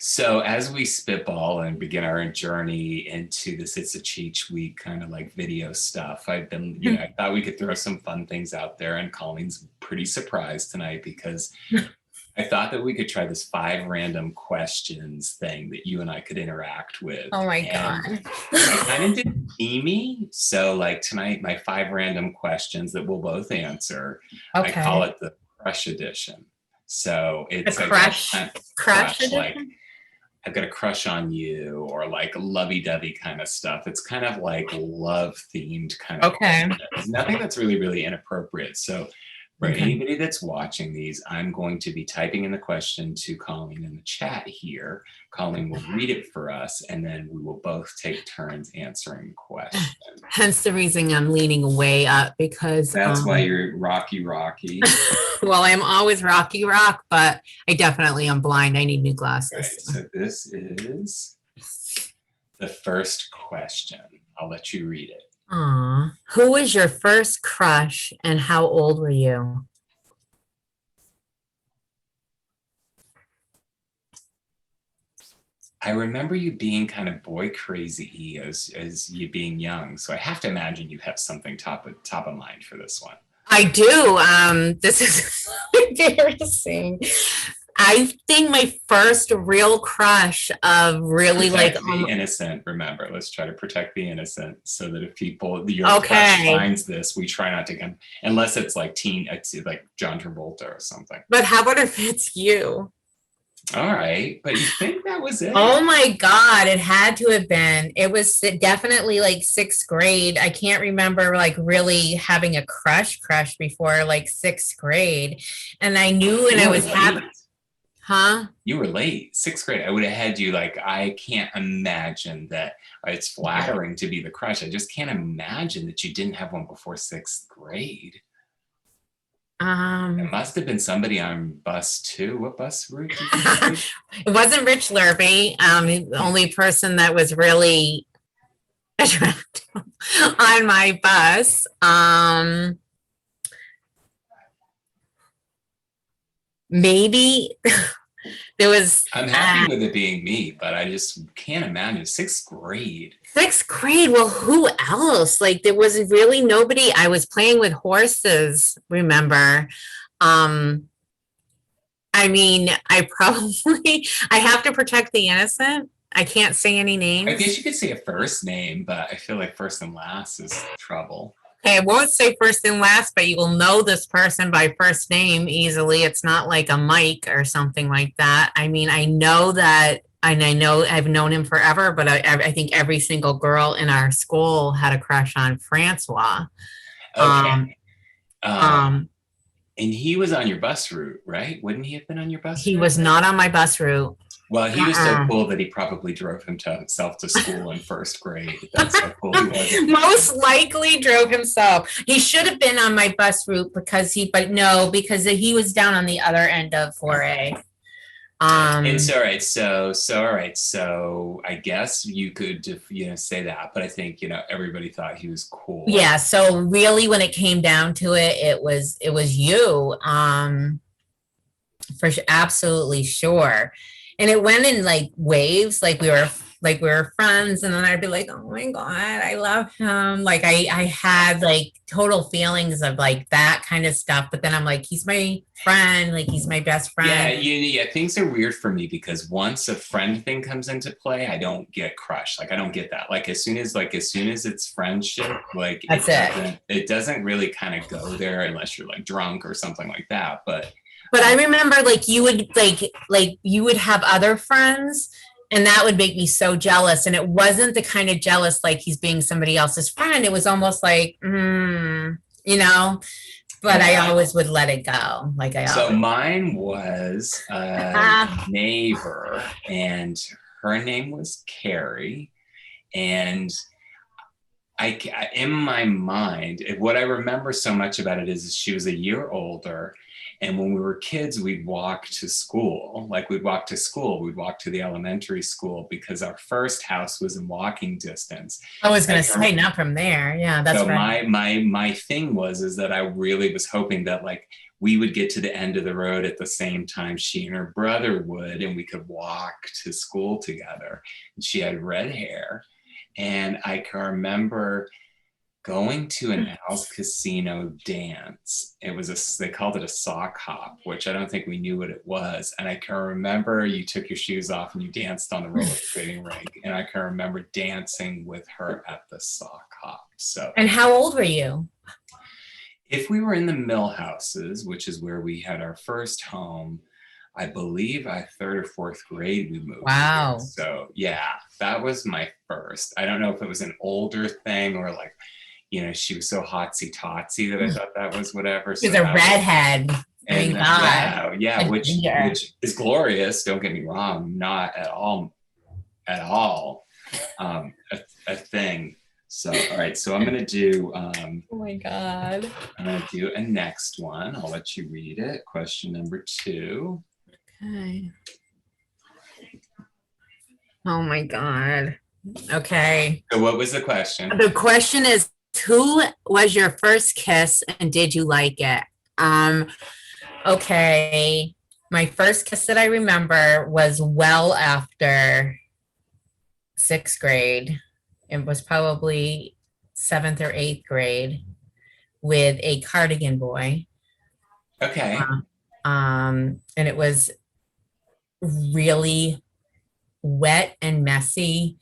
So as we spitball and begin our journey into this It's a Cheech week kind of like video stuff, I've been, I thought we could throw some fun things out there, and Colleen's pretty surprised tonight because I thought that we could try this 5 random questions thing that you and I could interact with. Oh my And God. I kind of did themey. So like tonight, my 5 random questions that we'll both answer, I call Okay. it the crush edition. So A it's like crush like edition? I've got a crush on you, or like lovey-dovey kind of stuff. It's kind of like love themed kind of Okay. questions. Nothing that's really inappropriate. So for Okay. anybody that's watching these, I'm going to be typing in the question to Colleen in the chat here. Colleen will read it for us, and then we will both take turns answering the question. Hence the reason I'm leaning way up because That's why you're Rocky. well, I'm always Rocky Rock, but I definitely am blind. I need new glasses. Right, so this is the first question. I'll let you read it. Who was your first crush and how old were you? I remember you being kind of boy crazy as you being young. So I have to imagine you have something top of mind for this one. I do. This is embarrassing. I think my first real crush of really protect the innocent. Remember, let's try to protect the innocent so that if your crush finds this, we try not to come unless it's like it's like John Travolta or something. But how about if it's you? All right, but you think that was it? Oh my God, it had to have been. It was definitely like 6th grade. I can't remember like really having a crush before like 6th grade. And I knew, and I was happy. Huh? You were late. 6th grade. I would have had you like, I can't imagine that. It's flattering to be the crush. I just can't imagine that you didn't have one before 6th grade. It must have been somebody on bus 2. What bus route did you take? It wasn't Rich Lurvy. The only person that was really attractive on my bus. Maybe there was. I'm happy with it being me, but I just can't imagine 6th grade. 6th grade. Well, who else? Like there was really nobody. I was playing with horses. Remember? I mean, I have to protect the innocent. I can't say any names. I guess you could say a first name, but I feel like first and last is trouble. Okay, I won't say first and last, but you will know this person by first name easily. It's not like a Mike or something like that. I mean, I know that, and I know I've known him forever, but I think every single girl in our school had a crush on Francois. Okay. And he was on your bus route, right? Wouldn't he have been on your bus route? He was not on my bus route. Well, he was so cool that he probably drove himself to school in 1st grade. That's how cool he was. Most likely drove himself. He should have been on my bus route because he was down on the other end of 4A. And so, all right. So I guess you could, say that, but I think, everybody thought he was cool. Yeah. So really, when it came down to it, it was you, for absolutely sure. And it went in like waves, like we were friends, and then I'd be like, oh my God, I love him. Like I had like total feelings of like that kind of stuff. But then I'm like, he's my friend, like he's my best friend. Yeah, things are weird for me because once a friend thing comes into play, I don't get crushed. Like I don't get that. Like as soon as it's friendship, like that's it doesn't really kind of go there unless you're like drunk or something like that. But I remember like you would have other friends, and that would make me so jealous. And it wasn't the kind of jealous like he's being somebody else's friend. It was almost like, but I always would let it go. So mine was a neighbor, and her name was Carrie. And in my mind, what I remember so much about it is she was a year older. And when we were kids, we'd walk to school. Like we'd walk to the elementary school because our first house was in walking distance. I was going to say, not from there. Yeah, that's so right. my thing is that I really was hoping that like we would get to the end of the road at the same time she and her brother would, and we could walk to school together. And she had red hair. And I can remember going to an Al's Casino dance. They called it a sock hop, which I don't think we knew what it was. And I can remember you took your shoes off and you danced on the roller skating rink. And I can remember dancing with her at the sock hop. So. And how old were you? If we were in the mill houses, which is where we had our first home, I believe third or fourth grade we moved. Wow. Here. So yeah, that was my first. I don't know if it was an older thing or like, she was so hotsy-totsy that I thought that was whatever. She was a redhead. Thank God. Yeah, which is glorious. Don't get me wrong, not at all a thing. So, all right. So I'm going to do. Oh my God. I'm going to do a next one. I'll let you read it. Question number 2. Okay. Oh my God. Okay. So what was the question? The question is, who was your first kiss and did you like it? Okay. My first kiss that I remember was well after 6th grade. It was probably 7th or 8th grade with a cardigan boy. Okay. And it was really wet and messy.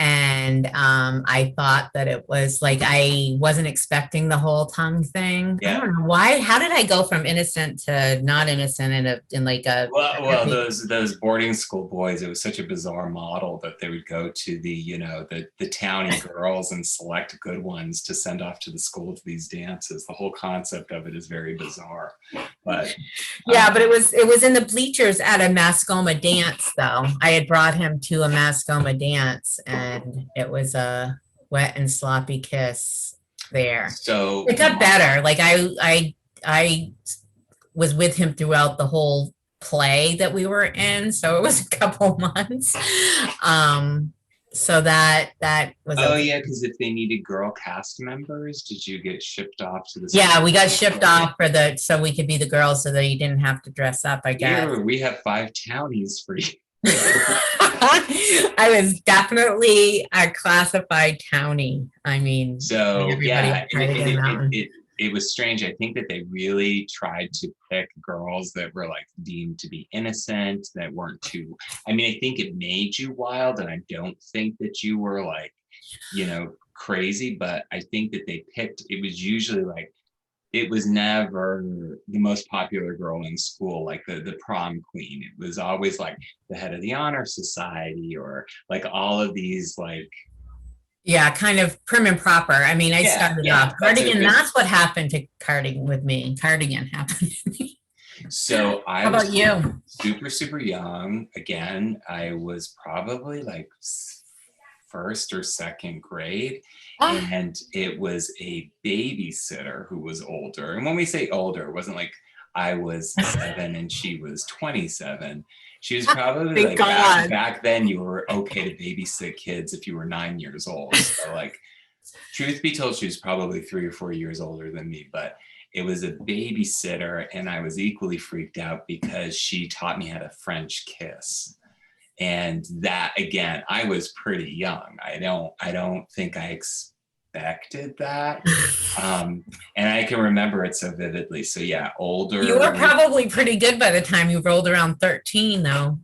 And I thought that it was like, I wasn't expecting the whole tongue thing. Yeah. I don't know why. How did I go from innocent to not innocent in like a... Well, those boarding school boys, it was such a bizarre model that they would go to the townie girls and select good ones to send off to the school to these dances. The whole concept of it is very bizarre. But yeah, but it was in the bleachers at a Mascoma dance though. I had brought him to a Mascoma dance and it was a wet and sloppy kiss there. So it got better. Like I was with him throughout the whole play that we were in. So it was a couple months. So that was. Oh yeah, because if they needed girl cast members, did you get shipped off to the? Yeah, we got shipped off so we could be the girls, so that you didn't have to dress up. I guess. Here, we have 5 townies for you. I was definitely a classified townie. I mean, so yeah, it was strange. I think that they really tried to pick girls that were like deemed to be innocent, that weren't too. I mean, I think it made you wild, and I don't think that you were like, crazy. But I think that they picked. It was usually like. It was never the most popular girl in school, like the prom queen. It was always like the head of the honor society or like all of these like. Yeah, kind of prim and proper. I mean, I started off cardigan. That's what happened to cardigan with me. Cardigan happened to me. So I How about you? Super, super young. Again, I was probably like 1st or 2nd grade. And it was a babysitter who was older. And when we say older, it wasn't like I was 7 and she was 27. She was probably like back then you were okay to babysit kids if you were 9 years old. So like, truth be told, she was probably 3 or 4 years older than me, but it was a babysitter and I was equally freaked out because she taught me how to French kiss. And that, again, I was pretty young. I don't think I expected that. And I can remember it so vividly. So yeah, older. You were probably pretty good by the time you rolled around 13 though.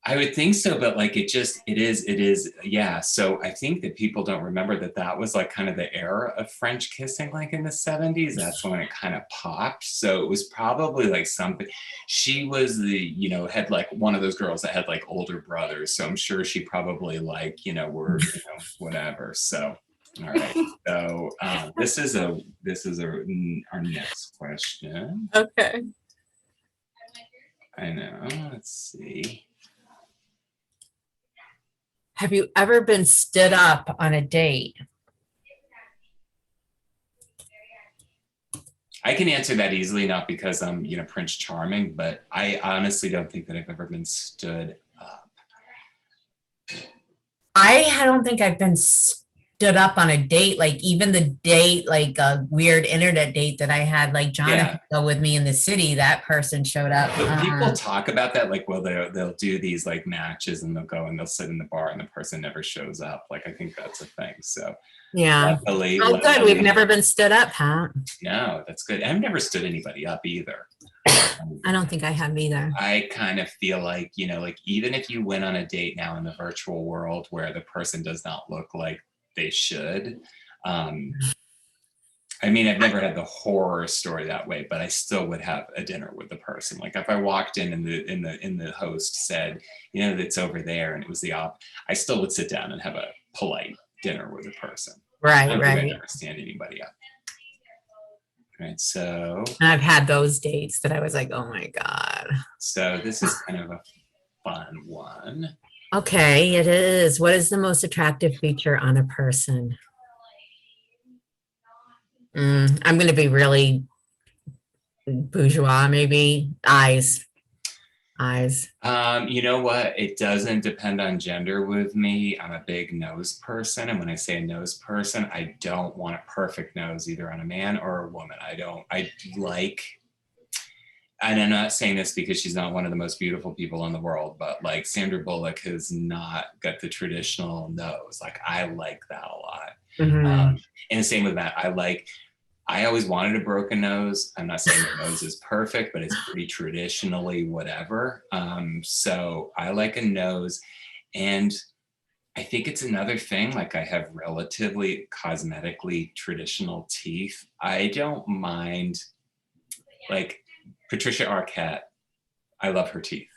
I would think so, but like it is. Yeah. So I think that people don't remember that was like kind of the era of French kissing, like in the 70s. That's when it kind of popped. So it was probably like something. She was had like one of those girls that had like older brothers. So I'm sure she probably like, were, whatever. So, all right. So this is our next question. Okay. I know. Let's see. Have you ever been stood up on a date? I can answer that easily, not because I'm, you know, Prince Charming, but I honestly don't think that I've ever been stood up. I don't think I've been stood up on a date, like even the date, like a weird internet date that I had, like Jonathan Yeah. go with me in the city, that person showed up. But people talk about that, like, well, they'll do these like matches and they'll go and they'll sit in the bar and the person never shows up. Like, I think that's a thing. So Yeah. luckily, Oh, good. We've never been stood up, huh? No, that's good. I've never stood anybody up either. I don't think I have either. I kind of feel like, you know, like even if you went on a date now in the virtual world where the person does not look like they should, I mean, I've never had the horror story that way, but I still would have a dinner with the person. Like if I walked in and the host said, you know, that's over there, and it was the op, I still would sit down and have a polite dinner with the person. Right, I don't right. think I'd never stand anybody up. Right, so. And I've had those dates that I was like, oh my God. So this is kind of a fun one. Okay, it is. What is the most attractive feature on a person? I'm going to be really bourgeois, maybe. Eyes. You know what? It doesn't depend on gender with me. I'm a big nose person. And when I say a nose person, I don't want a perfect nose either on a man or a woman. I like, and I'm not saying this because she's not one of the most beautiful people in the world, but like Sandra Bullock has not got the traditional nose. Like I like that a lot. And the same with Matt. I always wanted a broken nose. I'm not saying the nose is perfect, but it's pretty traditionally whatever. So I like a nose. And I think it's another thing, like I have relatively cosmetically traditional teeth. I don't mind, like Patricia Arquette, I love her teeth.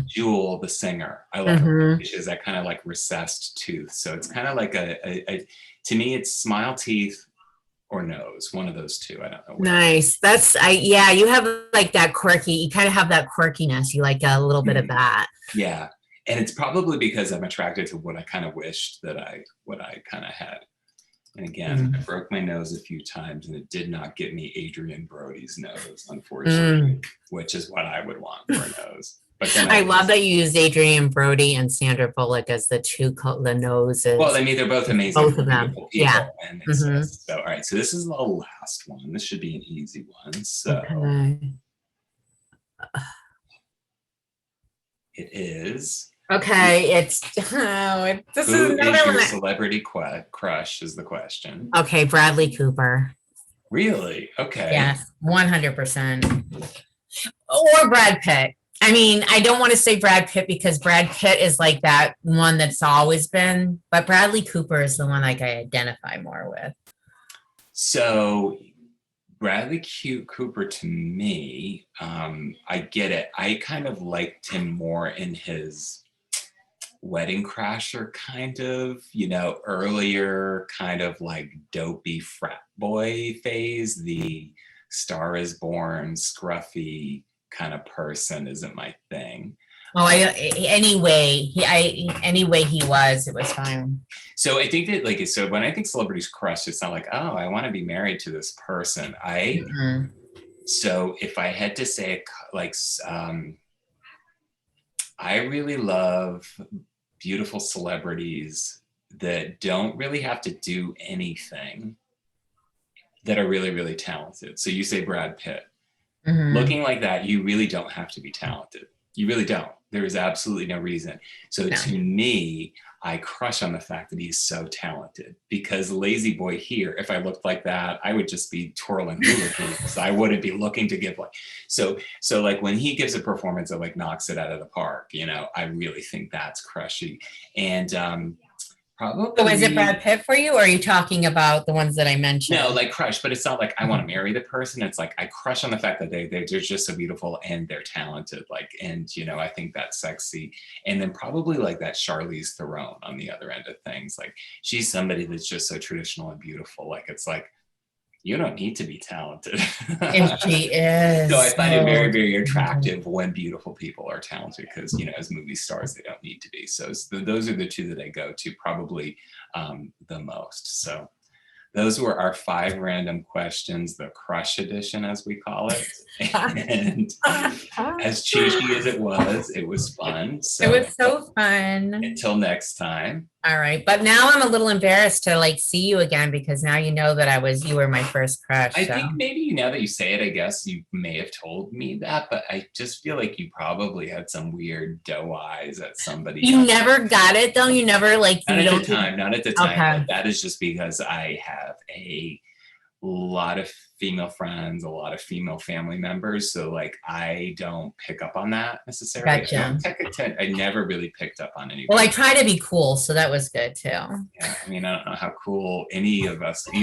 Jewel, the singer, I love her. She has that kind of like recessed tooth. So it's kind of like to me, it's smile teeth or nose, one of those two. I don't know. Nice. Yeah, you have like that quirky, you kind of have that quirkiness. You like a little bit of that. Yeah. And it's probably because I'm attracted to what I kind of wished what I kind of had. And again, I broke my nose a few times and it did not get me Adrian Brody's nose, unfortunately, which is what I would want for a nose. But then I love that you used Adrian Brody and Sandra Bullock as the noses. Well, I mean, they're both amazing. Both of them. Yeah. And so, all right. So this is the last one. This should be an easy one. So it is. Okay. This is another one. Celebrity crush is the question. Okay. Bradley Cooper. Really? Okay. Yes. 100%. Or Brad Pitt. I mean, I don't want to say Brad Pitt because Brad Pitt is like that one that's always been, but Bradley Cooper is the one like I identify more with. So Bradley Cooper to me, I get it. I kind of liked him more in his Wedding Crasher kind of, you know, earlier kind of like dopey frat boy phase. The Star is Born, scruffy kind of person isn't my thing. Anyway he was, it was fine. So I think that so when I think celebrities crush, it's not like, oh, I want to be married to this person. So if I had to say I really love beautiful celebrities that don't really have to do anything, that are really, really talented. So you say Brad Pitt. Looking like that, you really don't have to be talented. You really don't. There is absolutely no reason. So to me, I crush on the fact that he's so talented, because Lazy Boy here, if I looked like that, I would just be twirling hula hoops. I wouldn't be looking to give so like when he gives a performance that like knocks it out of the park, you know, I really think that's crushy. And probably. So is it Brad Pitt for you, or are you talking about the ones that I mentioned? No, like crush, but it's not like I want to marry the person. It's like I crush on the fact that they're just so beautiful and they're talented. Like, and you know, I think that's sexy. And then probably like that Charlize Theron on the other end of things. Like she's somebody that's just so traditional and beautiful. Like it's like, you don't need to be talented. And she is. So I find it very, very attractive when beautiful people are talented, because, you know, as movie stars, they don't need to be. So those are the two that I go to probably the most. So those were our 5 random questions, the crush edition, as we call it. And as cheesy as it was fun. So It was so fun. until next time. All right. But now I'm a little embarrassed to like see you again because now you know that you were my first crush. I think maybe now that you say it, I guess you may have told me that, but I just feel like you probably had some weird doe eyes at somebody. You never got it though? You never like. Not at the time. Not at the time. Okay. But that is just because I have a lot of female friends, a lot of female family members. So like I don't pick up on that necessarily. Gotcha. I never really picked up on anything. Well, I try to be cool, so that was good too. Yeah, I mean, I don't know how cool either of us could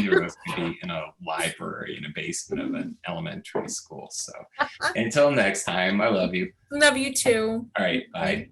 be in a library in a basement of an elementary school. So until next time, I love you. Love you too. All right, bye.